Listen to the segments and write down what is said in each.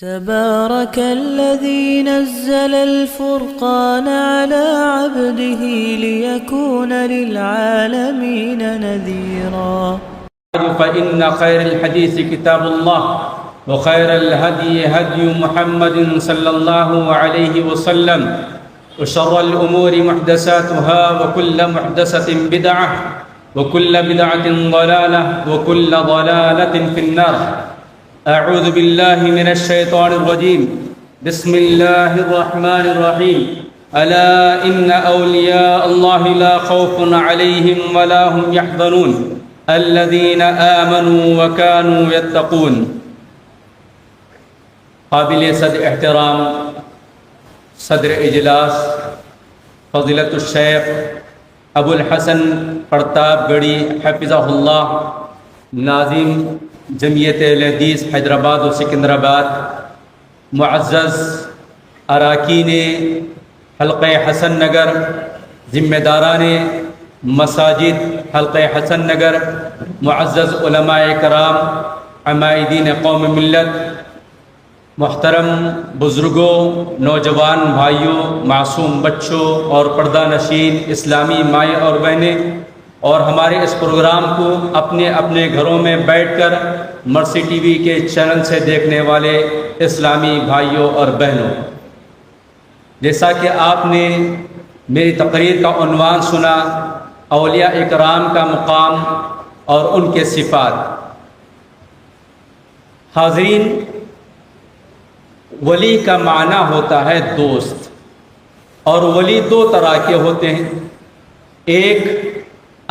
تبارك الذي نزل الفرقان على عبده ليكون للعالمين نذيرا. فإن خير الحديث كتاب الله وخير الهدي هدي محمد صلى الله عليه وسلم وشر الأمور محدثاتها وكل محدثة بدعة وكل بدعة ضلالة وكل ضلالة في النار. أعوذ بالله من الشيطان الرجيم. بسم الله الرحمن الرحيم. ألا إن أولياء الله لا خوف عليهم ولا هم يحزنون الذين آمنوا وكانوا يتقون. قابل صدر احترام صدر اجلاس فضیلت الشیخ ابو الحسن پرتاب گڑھی حفظہ اللہ، ناظم جمعیت اہل حدیث حیدرآباد و سکندرآباد، معزز اراکین حلقہ حسن نگر، ذمہ داران مساجد حلقہ حسن نگر، معزز علماء کرام، عمائدین قوم ملت، محترم بزرگوں، نوجوان بھائیوں، معصوم بچوں اور پردہ نشین اسلامی مائیں اور بہنیں، اور ہمارے اس پروگرام کو اپنے اپنے گھروں میں بیٹھ کر مرسی ٹی وی کے چینل سے دیکھنے والے اسلامی بھائیوں اور بہنوں، جیسا کہ آپ نے میری تقریر کا عنوان سنا، اولیاء اکرام کا مقام اور ان کے صفات. حاضرین، ولی کا معنی ہوتا ہے دوست، اور ولی دو طرح کے ہوتے ہیں. ایک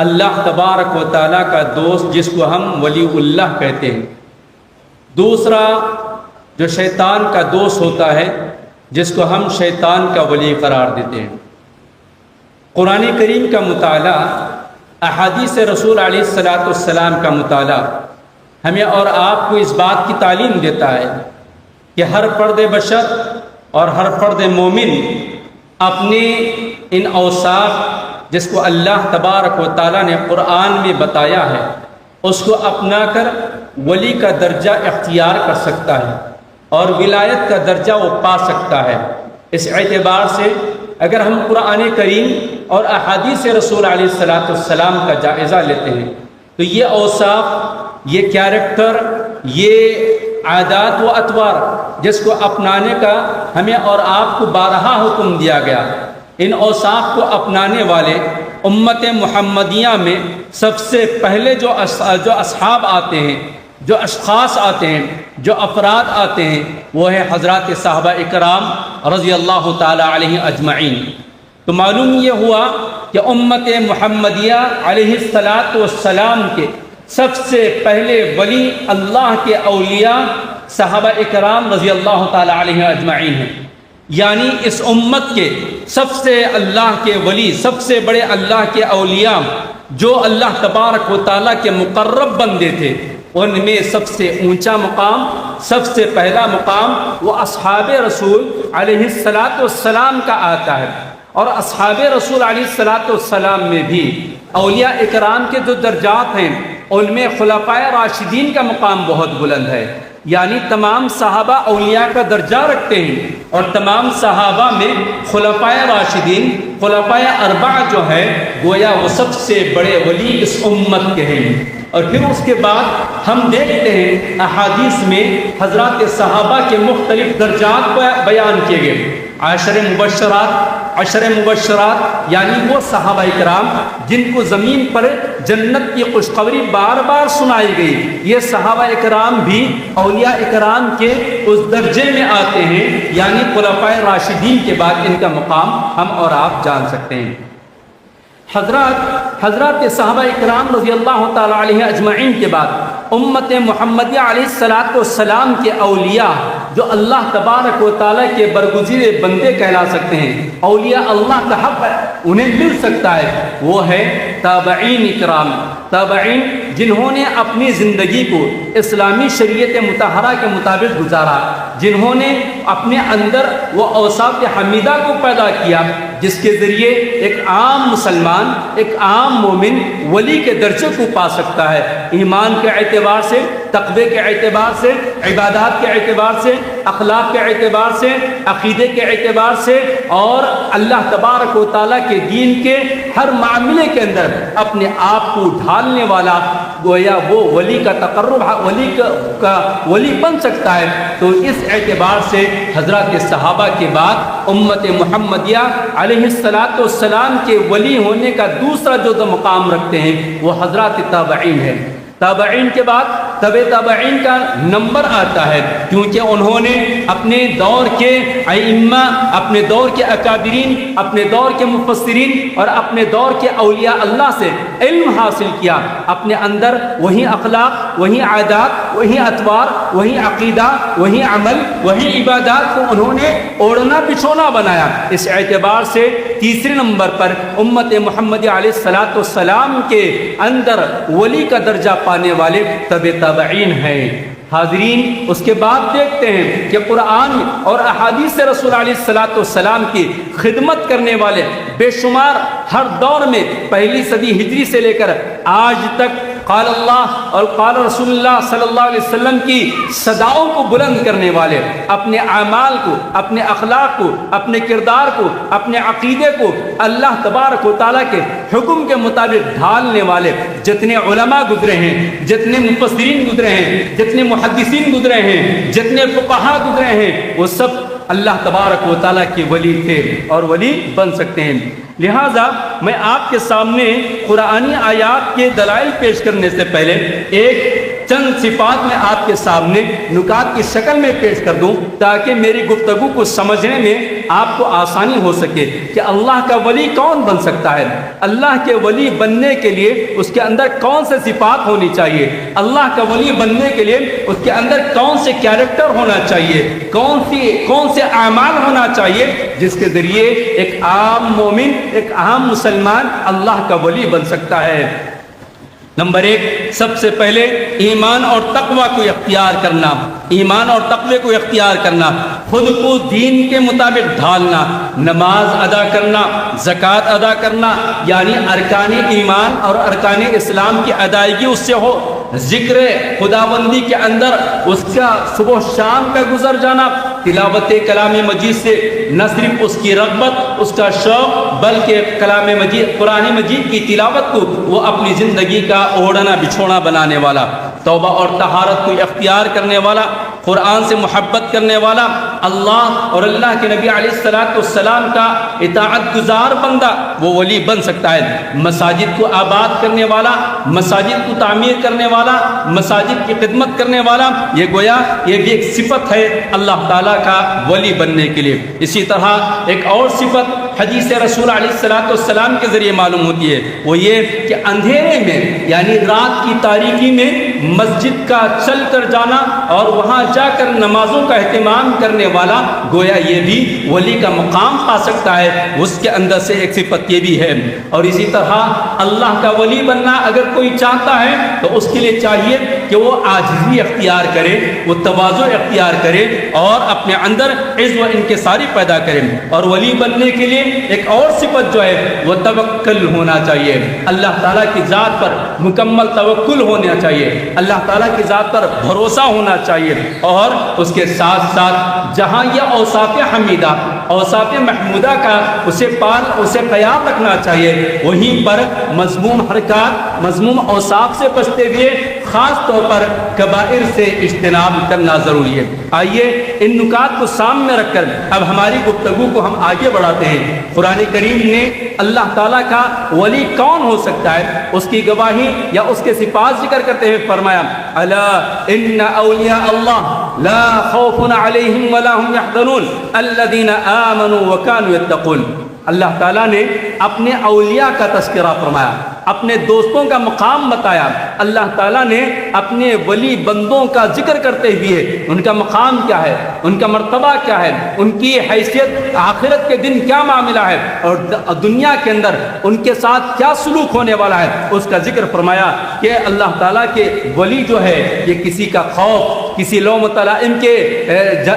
اللہ تبارک و تعالیٰ کا دوست جس کو ہم ولی اللہ کہتے ہیں. دوسرا جو شیطان کا دوست ہوتا ہے جس کو ہم شیطان کا ولی قرار دیتے ہیں. قرآن کریم کا مطالعہ، احادیث رسول علیہ السلام کا مطالعہ ہمیں اور آپ کو اس بات کی تعلیم دیتا ہے کہ ہر فرد بشر اور ہر فرد مومن اپنے ان اوصاف جس کو اللہ تبارک و تعالیٰ نے قرآن میں بتایا ہے اس کو اپنا کر ولی کا درجہ اختیار کر سکتا ہے اور ولایت کا درجہ وہ پا سکتا ہے. اس اعتبار سے اگر ہم قرآن کریم اور احادیث رسول علیہ السلام کا جائزہ لیتے ہیں تو یہ اوصاف، یہ کیریکٹر، یہ عادات و اطوار جس کو اپنانے کا ہمیں اور آپ کو بارہا حکم دیا گیا، ان اوصاف کو اپنانے والے امت محمدیہ میں سب سے پہلے جو اصحاب آتے ہیں، جو اشخاص آتے ہیں، جو افراد آتے ہیں، وہ ہے حضرات صحابہ اکرام رضی اللہ تعالی علیہ اجمعین. تو معلوم یہ ہوا کہ امت محمدیہ علیہ السلام کے سب سے پہلے ولی اللہ کے اولیاء صحابہ اکرام رضی اللہ تعالی علیہ اجمعین ہیں. یعنی اس امت کے سب سے اللہ کے ولی، سب سے بڑے اللہ کے اولیاء جو اللہ تبارک و تعالیٰ کے مقرب بندے تھے، ان میں سب سے اونچا مقام، سب سے پہلا مقام وہ اصحاب رسول علیہ السلام کا آتا ہے. اور اصحاب رسول علیہ السلام میں بھی اولیاء اکرام کے جو درجات ہیں ان میں خلفائے راشدین کا مقام بہت بلند ہے. یعنی تمام صحابہ اولیاء کا درجہ رکھتے ہیں، اور تمام صحابہ میں خلفائے راشدین، خلفائے اربعہ جو ہے گویا وہ سب سے بڑے ولی اس امت کے ہیں. اور پھر اس کے بعد ہم دیکھتے ہیں احادیث میں حضرات صحابہ کے مختلف درجات بیان کیے گئے. عشر مبشرات یعنی وہ صحابہ اکرام جن کو زمین پر جنت کی خوشخبری بار بار سنائی گئی، یہ صحابہ اکرام بھی اولیاء اکرام کے اس درجے میں آتے ہیں. یعنی خلفائے راشدین کے بعد ان کا مقام ہم اور آپ جان سکتے ہیں. حضرات صحابہ اکرام رضی اللہ تعالی علیہ اجمعین کے بعد امت محمدیہ علیہ السلام کے اولیاء جو اللہ تبارک و تعالیٰ کے برگزیدے بندے کہلا سکتے ہیں، اولیاء اللہ کا حق انہیں مل سکتا ہے، وہ ہے تابعین اکرام. تابعین جنہوں نے اپنی زندگی کو اسلامی شریعت مطہرہ کے مطابق گزارا، جنہوں نے اپنے اندر وہ اوصاف حمیدہ کو پیدا کیا جس کے ذریعے ایک عام مسلمان، ایک عام مومن ولی کے درجے کو پا سکتا ہے. ایمان کے اعتبار سے تقوی کے اعتبار سے، عبادات کے اعتبار سے، اخلاق کے اعتبار سے، عقیدے کے اعتبار سے، اور اللہ تبارک و تعالیٰ کے دین کے ہر معاملے کے اندر اپنے آپ کو ڈھالنے والا گویا وہ ولی کا تقرب ولی بن سکتا ہے۔ تو اس اعتبار سے حضرات صحابہ کے بعد امت محمدیہ علیہ السلام کے ولی ہونے کا دوسرا جو مقام رکھتے ہیں وہ حضرات تابعین ہے۔ تابعین کے بعد تابعین کا نمبر آتا ہے، کیونکہ انہوں نے اپنے دور کے ائمہ، اپنے دور کے اکابرین، اپنے دور کے مفسرین اور اپنے دور کے اولیاء اللہ سے علم حاصل کیا، اپنے اندر وہی اخلاق، وہی عادات، وہی اطوار، وہی عقیدہ، وہی عمل، وہی عبادات کو انہوں نے اوڑھنا بچھونا بنایا۔ اس اعتبار سے تیسرے نمبر پر امت محمدیہ علیہ السلام کے اندر ولی کا درجہ پانے والے تابعین ہیں۔ حاضرین، اس کے بعد دیکھتے ہیں کہ قرآن اور احادیث رسول علیہ السلام کی خدمت کرنے والے بے شمار ہر دور میں پہلی صدی ہجری سے لے کر آج تک قال اللہ اور قال رسول اللہ صلی اللہ علیہ وسلم کی صداؤں کو بلند کرنے والے، اپنے اعمال کو، اپنے اخلاق کو، اپنے کردار کو، اپنے عقیدے کو اللہ تبارک و تعالیٰ کے حکم کے مطابق ڈھالنے والے جتنے علماء گزرے ہیں، جتنے مفسرین گزرے ہیں، جتنے محدثین گزرے ہیں، جتنے فقہاء گزرے ہیں، وہ سب اللہ تبارک و تعالیٰ کے ولی تھے اور ولی بن سکتے ہیں۔ لہٰذا میں آپ کے سامنے قرآنی آیات کے دلائل پیش کرنے سے پہلے ایک چند صفات میں آپ کے سامنے نکات کی شکل میں پیش کر دوں تاکہ میری گفتگو کو سمجھنے میں آپ کو آسانی ہو سکے کہ اللہ کا ولی کون بن سکتا ہے، اللہ کے ولی بننے کے لیے اس کے اندر کون سے صفات ہونی چاہیے، اللہ کا ولی بننے کے لیے اس کے اندر کون سے کیریکٹر ہونا چاہیے، کون سے اعمال ہونا چاہیے جس کے ذریعے ایک عام مومن، ایک عام مسلمان اللہ کا ولی بن سکتا ہے۔ نمبر ایک، سب سے پہلے ایمان اور تقوی کو اختیار کرنا، ایمان اور تقوی کو اختیار کرنا، خود کو دین کے مطابق ڈھالنا، نماز ادا کرنا، زکوٰۃ ادا کرنا، یعنی ارکان ایمان اور ارکان اسلام کی ادائیگی اس سے ہو، ذکر خداوندی کے اندر اس کا صبح شام کا گزر جانا، تلاوت کلام مجید سے نہ صرف اس کی رغبت، اس کا شوق، بلکہ کلام مجید، قرآن مجید کی تلاوت کو وہ اپنی زندگی کا اوڑھنا بچھونا بنانے والا، توبہ اور طہارت کو اختیار کرنے والا، قرآن سے محبت کرنے والا، اللہ اور اللہ کے نبی علیہ السلام کا اطاعت گزار بندہ وہ ولی بن سکتا ہے۔ مساجد کو آباد کرنے والا، مساجد کو تعمیر کرنے والا، مساجد کی خدمت کرنے والا، یہ گویا یہ بھی ایک صفت ہے اللہ تعالیٰ کا ولی بننے کے لیے۔ اسی طرح ایک اور صفت حدیث رسول علیہ السلام کے ذریعے معلوم ہوتی ہے، وہ یہ کہ اندھیرے میں یعنی رات کی تاریکی میں مسجد کا چل کر جانا اور وہاں جا کر نمازوں کا اہتمام کرنے والا گویا یہ بھی ولی کا مقام پا سکتا ہے، اس کے اندر سے ایک صفت یہ بھی ہے۔ اور اسی طرح اللہ کا ولی بننا اگر کوئی چاہتا ہے تو اس کے لیے چاہیے کہ وہ عاجزی اختیار کرے، وہ تواضع اختیار کرے اور اپنے اندر عز و انکساری پیدا کرے۔ اور ولی بننے کے لیے ایک اور صفت جو ہے وہ توکل ہونا چاہیے، اللہ تعالیٰ کی ذات پر مکمل توکل ہونا چاہیے، اللہ تعالیٰ کی ذات پر بھروسہ ہونا چاہیے، اور اس کے ساتھ ساتھ جہاں یہ اوصاف حمیدہ، اوصاف محمودہ کا اسے خیال رکھنا چاہیے، وہیں پر مذموم حرکات، مذموم اوصاف سے بچتے ہوئے خاص طور پر کبائر سے اجتناب کرنا ضروری ہے۔ آئیے ان نکات کو سامنے رکھ کر اب ہماری گفتگو کو ہم آگے بڑھاتے ہیں۔ قرآن کریم نے اللہ تعالیٰ کا ولی کون ہو سکتا ہے اس کی گواہی یا اس کے صفات ذکر کرتے ہوئے فرمایا، الا ان اولیاء اللہ لا خوف علیہم ولا هم يحزنون الذین آمنوا وكانوا يتقون۔ اللہ تعالیٰ نے اپنے اولیاء کا تذکرہ فرمایا، اپنے دوستوں کا مقام بتایا، اللہ تعالیٰ نے اپنے ولی بندوں کا ذکر کرتے ہوئے ان کا مقام کیا ہے، ان کا مرتبہ کیا ہے، ان کی حیثیت آخرت کے دن کیا معاملہ ہے اور دنیا کے اندر ان کے ساتھ کیا سلوک ہونے والا ہے، اس کا ذکر فرمایا کہ اللہ تعالیٰ کے ولی جو ہے یہ کسی کا خوف، کسی لوم تلائم کے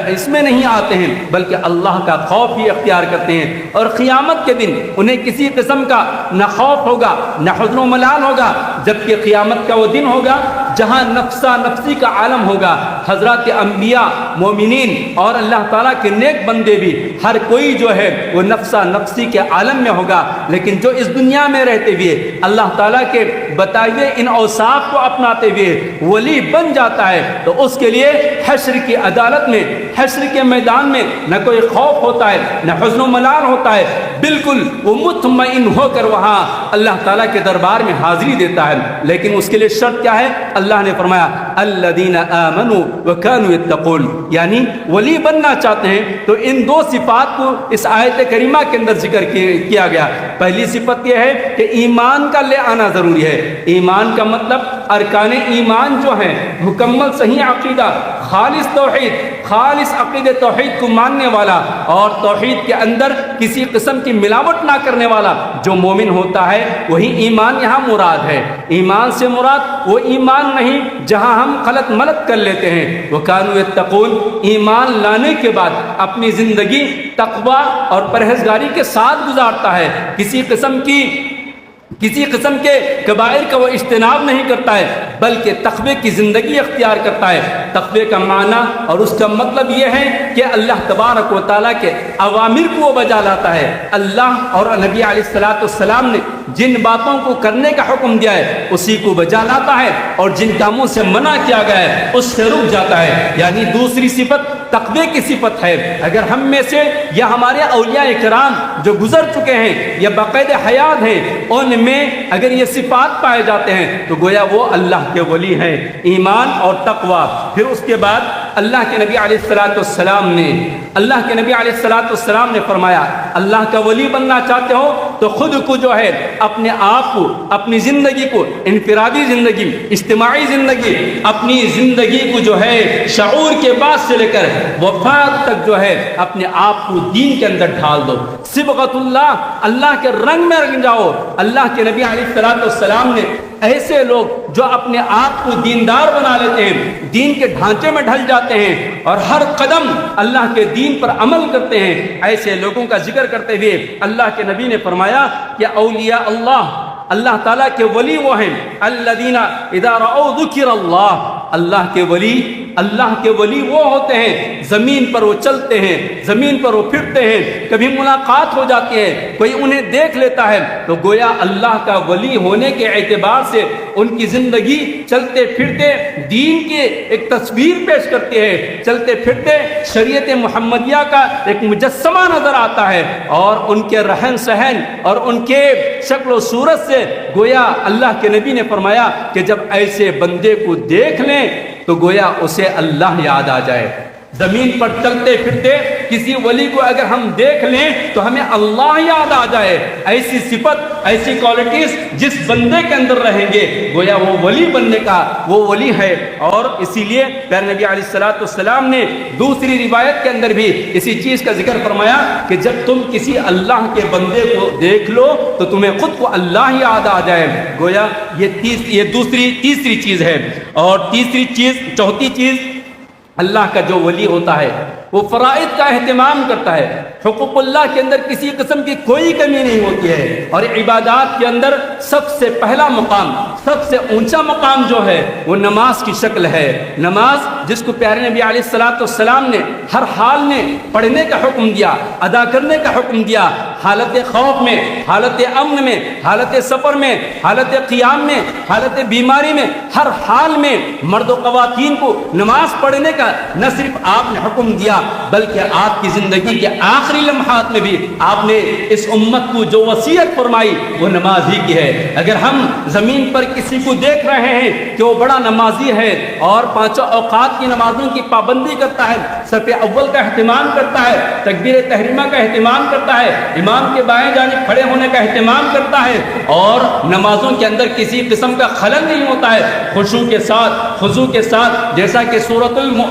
اس میں نہیں آتے ہیں، بلکہ اللہ کا خوف ہی اختیار کرتے ہیں، اور قیامت کے دن انہیں کسی قسم کا نہ خوف ہوگا نہ حزن و ملال ہوگا، جبکہ قیامت کا وہ دن ہوگا جہاں نفسا نفسی کا عالم ہوگا، حضرات انبیاء، مومنین اور اللہ تعالیٰ کے نیک بندے بھی ہر کوئی جو ہے وہ نفسا نفسی کے عالم میں ہوگا، لیکن جو اس دنیا میں رہتے ہوئے اللہ تعالیٰ کے بتائے ہوئے ان اوصاف کو اپناتے ہوئے ولی بن جاتا ہے تو اس کے لیے حشر کی عدالت میں، حشر کے میدان میں نہ کوئی خوف ہوتا ہے، نہ حزن و ملال ہوتا ہے، بالکل وہ مطمئن ہو کر وہاں اللہ تعالیٰ کے دربار میں حاضری دیتا ہے۔ لیکن اس کے لیے شرط کیا ہے؟ اللہ نے فرمایا الذین آمنوا وکانوا یتقون، یعنی ولی بننا چاہتے ہیں تو ان دو صفات کو اس آیت کریمہ کے اندر ذکر کیا گیا۔ پہلی صفت یہ ہے کہ ایمان کا لے آنا ضروری ہے۔ ایمان کا مطلب ارکان ایمان جو ہیں، مکمل صحیح عقیدہ، خالص توحید، خالص عقید توحید کو ماننے والا اور توحید کے اندر کسی قسم کی ملاوٹ نہ کرنے والا جو مومن ہوتا ہے وہی ایمان یہاں مراد ہے۔ ایمان سے مراد وہ ایمان نہیں جہاں ہم خلط ملط کر لیتے ہیں۔ وَكَانُوا يَتَّقُونَ، ایمان لانے کے بعد اپنی زندگی تقوی اور پرہیزگاری کے ساتھ گزارتا ہے، کسی قسم کے کبائر کا وہ اجتناب نہیں کرتا ہے بلکہ تقوی کی زندگی اختیار کرتا ہے۔ تقوی کا معنی اور اس کا مطلب یہ ہے کہ اللہ تبارک و تعالیٰ کے اوامر کو وہ بجا لاتا ہے۔ اللہ اور نبی علیہ السلام نے جن باتوں کو کرنے کا حکم دیا ہے اسی کو بجا لاتا ہے، اور جن کاموں سے منع کیا گیا ہے اس سے رک جاتا ہے۔ یعنی دوسری صفت تقوی کی صفت ہے۔ اگر ہم میں سے یا ہمارے اولیاء کرام جو گزر چکے ہیں یا باقاعدہ حیات ہیں ان میں اگر یہ صفات پائے جاتے ہیں تو گویا وہ اللہ کے ولی ہیں، ایمان اور تقوی۔ پھر اس کے بعد اللہ کے نبی علیہ السلام نے فرمایا اللہ کا ولی بننا چاہتے ہو تو خود کو جو ہے اپنے آپ کو، اپنی زندگی کو، انفرادی زندگی، اجتماعی زندگی، اپنی زندگی کو جو ہے شعور کے بعد سے لے کر وفات تک جو ہے اپنے آپ کو دین کے اندر ڈھال دو۔ صبغت اللہ کے رنگ میں رنگ جاؤ۔ اللہ کے نبی علیہ السلام نے ایسے لوگ جو اپنے آپ کو دیندار بنا لیتے ہیں، دین کے ڈھانچے میں ڈھل جاتے ہیں اور ہر قدم اللہ کے دین پر عمل کرتے ہیں، ایسے لوگوں کا ذکر کرتے ہوئے اللہ کے نبی نے فرمایا کہ اولیاء اللہ تعالیٰ کے ولی وہ ہیں الذین اذا رأوا ذکر اللہ کے ولی وہ ہوتے ہیں زمین پر وہ چلتے ہیں، زمین پر وہ پھرتے ہیں، کبھی ملاقات ہو جاتی ہے، کوئی انہیں دیکھ لیتا ہے تو گویا اللہ کا ولی ہونے کے اعتبار سے ان کی زندگی چلتے پھرتے دین کی ایک تصویر پیش کرتی ہے، چلتے پھرتے شریعت محمدیہ کا ایک مجسمہ نظر آتا ہے، اور ان کے رہن سہن اور ان کے شکل و صورت سے گویا اللہ کے نبی نے فرمایا کہ جب ایسے بندے کو دیکھ لیں تو گویا اسے اللہ یاد آ جائے۔ زمین پر چلتے پھرتے کسی ولی کو اگر ہم دیکھ لیں تو ہمیں اللہ یاد آ جائے۔ ایسی صفت، ایسی کوالٹیز جس بندے کے اندر رہیں گے گویا وہ ولی بننے کا وہ ولی ہے۔ اور اسی لیے پیارے نبی علیہ السلام نے دوسری روایت کے اندر بھی اسی چیز کا ذکر فرمایا کہ جب تم کسی اللہ کے بندے کو دیکھ لو تو تمہیں خود کو اللہ یاد آ جائے۔ گویا یہ تیسری چیز ہے۔ اور چوتھی چیز اللہ کا جو ولی ہوتا ہے وہ فرائض کا اہتمام کرتا ہے، حقوق اللہ کے اندر کسی قسم کی کوئی کمی نہیں ہوتی ہے، اور عبادات کے اندر سب سے پہلا مقام، سب سے اونچا مقام جو ہے وہ نماز کی شکل ہے۔ نماز جس کو پیارے نبی علیہ السلام نے ہر حال میں پڑھنے کا حکم دیا، ادا کرنے کا حکم دیا، حالت خوف میں، حالت امن میں، حالت سفر میں، حالت قیام میں، حالت بیماری میں، ہر حال میں مرد و خواتین کو نماز پڑھنے کا نہ صرف آپ نے حکم دیا بلکہ آپ کی زندگی کے آخری لمحات میں بھی آپ نے اس امت کو جو وصیت فرمائی وہ نماز ہی کی ہے۔ اگر ہم زمین پر کسی کو دیکھ رہے ہیں کہ وہ بڑا نمازی ہے اور پانچوں اوقات کی نمازوں کی پابندی کرتا ہے، صف اول کا اہتمام کرتا ہے، تکبیر تحریمہ کا اہتمام کرتا ہے، امام کے بائیں جانب کھڑے ہونے کا اہتمام کرتا ہے، اور نمازوں کے اندر کسی قسم کا خلل نہیں ہوتا ہے، خضوع کے ساتھ جیسا کہ سورۃ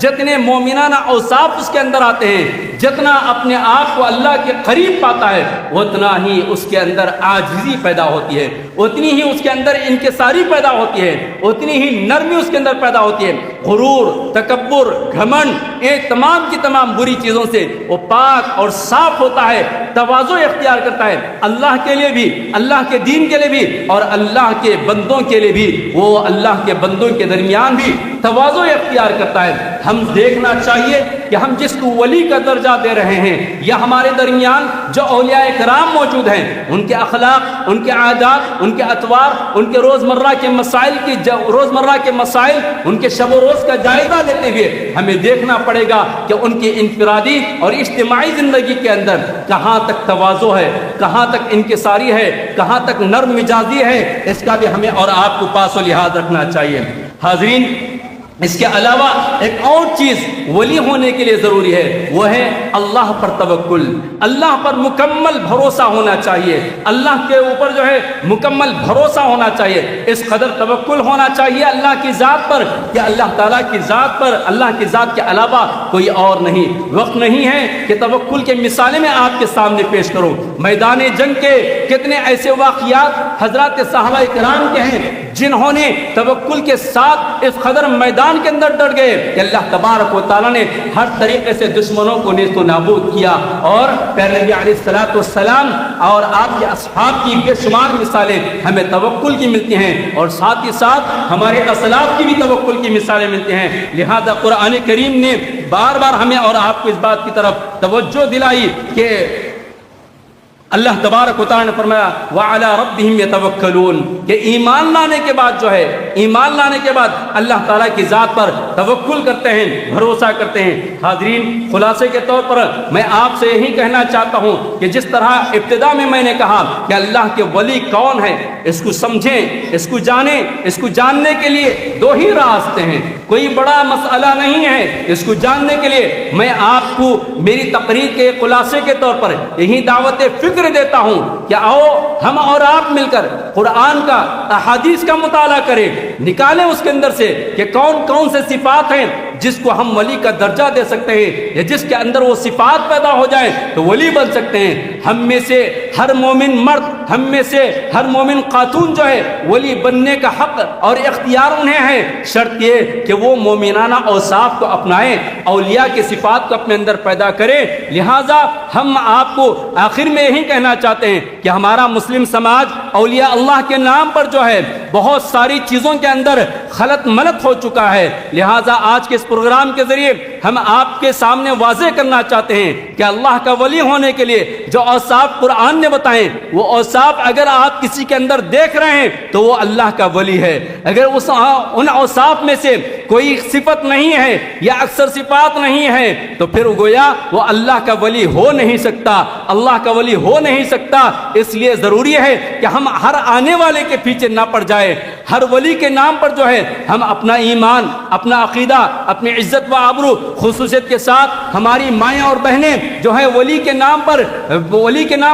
جتنے مومنانہ اوصاف اس کے اندر آتے ہیں، جتنا اپنے آپ کو اللہ کے قریب پاتا ہے، اتنا ہی اس کے اندر عاجزی پیدا ہوتی ہے، اتنی ہی اس کے اندر انکساری پیدا ہوتی ہے، اتنی ہی نرمی اس کے اندر پیدا ہوتی ہے۔ غرور، تکبر، گھمنڈ، یہ تمام کی تمام بری چیزوں سے وہ پاک اور صاف ہوتا ہے، تواضع اختیار کرتا ہے، اللہ کے لیے بھی، اللہ کے دین کے لیے بھی، اور اللہ کے بندوں کے لیے بھی، وہ اللہ کے بندوں کے درمیان بھی تواضع اختیار کرتا ہے۔ ہم دیکھنا چاہیے کہ ہم جس کو ولی کا درجہ دے رہے ہیں، یا ہمارے درمیان جو اولیاء کرام موجود ہیں، ان کے اخلاق، ان کے عادات، ان کے اطوار، ان کے روزمرہ کے مسائل ان کے شب و روز کا جائزہ لیتے ہوئے ہمیں دیکھنا پڑے گا کہ ان کی انفرادی اور اجتماعی زندگی کے اندر کہاں تک تواضع ہے، کہاں تک انکساری ہے، کہاں تک نرم مزاجی ہے، اس کا بھی ہمیں اور آپ کو پاس و لحاظ رکھنا چاہیے۔ حاضرین، اس کے علاوہ ایک اور چیز ولی ہونے کے لیے ضروری ہے، وہ ہے اللہ پر توکل، اللہ پر مکمل بھروسہ ہونا چاہیے، اللہ کے اوپر جو ہے مکمل بھروسہ ہونا چاہیے، اس قدر توکل ہونا چاہیے اللہ کی ذات پر کہ اللہ تعالیٰ کی ذات پر، اللہ کی ذات کے علاوہ کوئی اور نہیں۔ وقت نہیں ہے کہ توکل کے مثالیں میں آپ کے سامنے پیش کروں۔ میدان جنگ کے کتنے ایسے واقعات حضرات صحابہ کرام کے ہیں جنہوں نے توکل کے ساتھ اس قدر میدان کے اندر ڈٹ گئے کہ اللہ تبارک و تعالیٰ نے ہر طریقے سے دشمنوں کو نیست و نابود کیا، اور پیارے نبی علیہ الصلوۃ والسلام اور آپ کے اصحاب کی بے شمار مثالیں ہمیں توکل کی ملتی ہیں، اور ساتھ ہی ساتھ ہمارے اسلاف کی بھی توکل کی مثالیں ملتی ہیں۔ لہذا قرآن کریم نے بار بار ہمیں اور آپ کو اس بات کی طرف توجہ دلائی کہ اللہ تبارک و تعالیٰ نے فرمایا وَعَلَىٰ رَبِّهِمْ يَتَوَكَّلُونَ، کہ ایمان لانے کے بعد جو ہے، ایمان لانے کے بعد اللہ تعالیٰ کی ذات پر توکل کرتے ہیں، بھروسہ کرتے ہیں۔ حاضرین، خلاصے کے طور پر میں آپ سے یہی کہنا چاہتا ہوں کہ جس طرح ابتدا میں نے کہا کہ اللہ کے ولی کون ہے، اس کو سمجھیں، اس کو جانیں، اس کو جاننے کے لیے دو ہی راستے ہیں، کوئی بڑا مسئلہ نہیں ہے۔ اس کو جاننے کے لیے میں آپ کو میری تقریر کے خلاصے کے طور پر یہی دعوت فکر دیتا ہوں کہ آؤ ہم اور آپ مل کر قرآن کا، احادیث کا مطالعہ کریں، نکالیں اس کے اندر سے کہ کون کون سے صفات ہیں جس کو ہم ولی کا درجہ دے سکتے ہیں، یا جس کے اندر وہ صفات پیدا ہو جائیں تو ولی بن سکتے ہیں۔ ہم میں سے ہر مومن مرد، ہم میں سے ہر مومن خاتون جو ہے ولی بننے کا حق اور اختیار انہیں ہے، شرط یہ کہ وہ مومنانہ اوصاف کو اپنائیں، اولیاء کی صفات کو اپنے اندر پیدا کریں۔ لہٰذا ہم آپ کو آخر میں یہی کہنا چاہتے ہیں کہ ہمارا مسلم سماج اولیاء اللہ کے نام پر جو ہے بہت ساری چیزوں کے اندر خلط ملط ہو چکا ہے۔ لہٰذا آج کے اس پروگرام کے ذریعے ہم آپ کے سامنے واضح کرنا چاہتے ہیں کہ اللہ کا ولی ہونے کے لیے جو اوصاف قرآن نے بتائیں، وہ اوصاف اگر آپ کسی کے اندر دیکھ رہے ہیں تو وہ اللہ کا ولی ہے۔ اگر ان اوصاف میں سے کوئی صفت نہیں ہے یا اکثر صفات نہیں ہے تو پھر گویا وہ اللہ کا ولی ہو نہیں سکتا، اللہ کا ولی ہو نہیں سکتا۔ اس لیے ضروری ہے کہ ہم ہر آنے والے کے پیچھے نہ پڑ جائے، ہر ولی کے نام پر جو ہے ہم اپنا ایمان، اپنا عقیدہ، اپنی عزت و آبرو، خصوصیت کے ساتھ ہماری مائیں اور بہنیں جو ہے ولی کے نام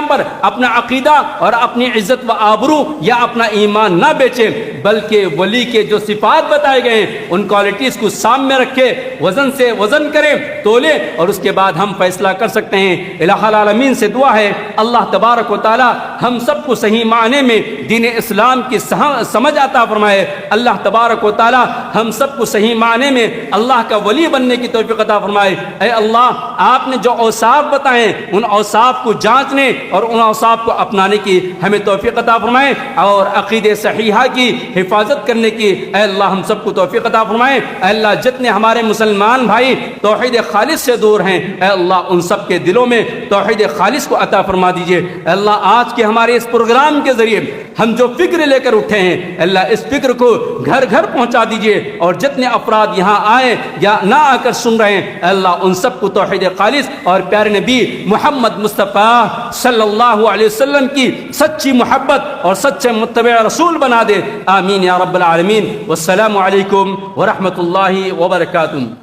پر اپنا عقیدہ اور اپنی عزت و آبرو یا اپنا ایمان نہ بیچیں، بلکہ ولی کے جو صفات بتائے گئے ہیں ان کوالٹیز کو سامنے رکھے، وزن سے وزن کریں، تولے، اور اس کے بعد ہم فیصلہ کر سکتے ہیں۔ الہ العالمین سے دعا ہے اللہ تبارک و تعالی ہم سب کو صحیح معنی میں دین اسلام کی سمجھ عطا فرمائے۔ اللہ تبارک و تعالی ہم سب کو صحیح معنی میں اللہ کا ولی بننے کی توفیق عطا فرمائے۔ اے اللہ، آپ نے جو اوصاف بتائے ان اوصاف کو جانچنے اور ان اوصاف کو اپنانے کی ہمیں توفیق عطا فرمائے، اور عقیدہ صحیحہ کی حفاظت کرنے کی اے اللہ ہم سب کو توفیق عطا فرمائے۔ اے اللہ، جتنے ہمارے مسلمان بھائی توحید خالص سے دور ہیں، اے اللہ ان سب کے دلوں میں توحید خالص کو عطا فرما دیجئے۔ اے اللہ، آج کے ہمارے اس پروگرام کے ذریعے ہم جو فکر لے کر اٹھے ہیں، اے اللہ اس فکر کو گھر گھر پہنچا دیجئے، اور جتنے افراد یہاں آئے یا نہ آ کر سن رہے ہیں، اے اللہ ان سب کو توحید خالص اور پیارے نبی محمد مصطفیٰ صلی اللہ علیہ وسلم کی سچی محبت اور سچے متبع رسول بنا دے۔ آمین یا رب العالمین۔ والسلام علیکم ورحمۃ اللہ وبرکاتہ۔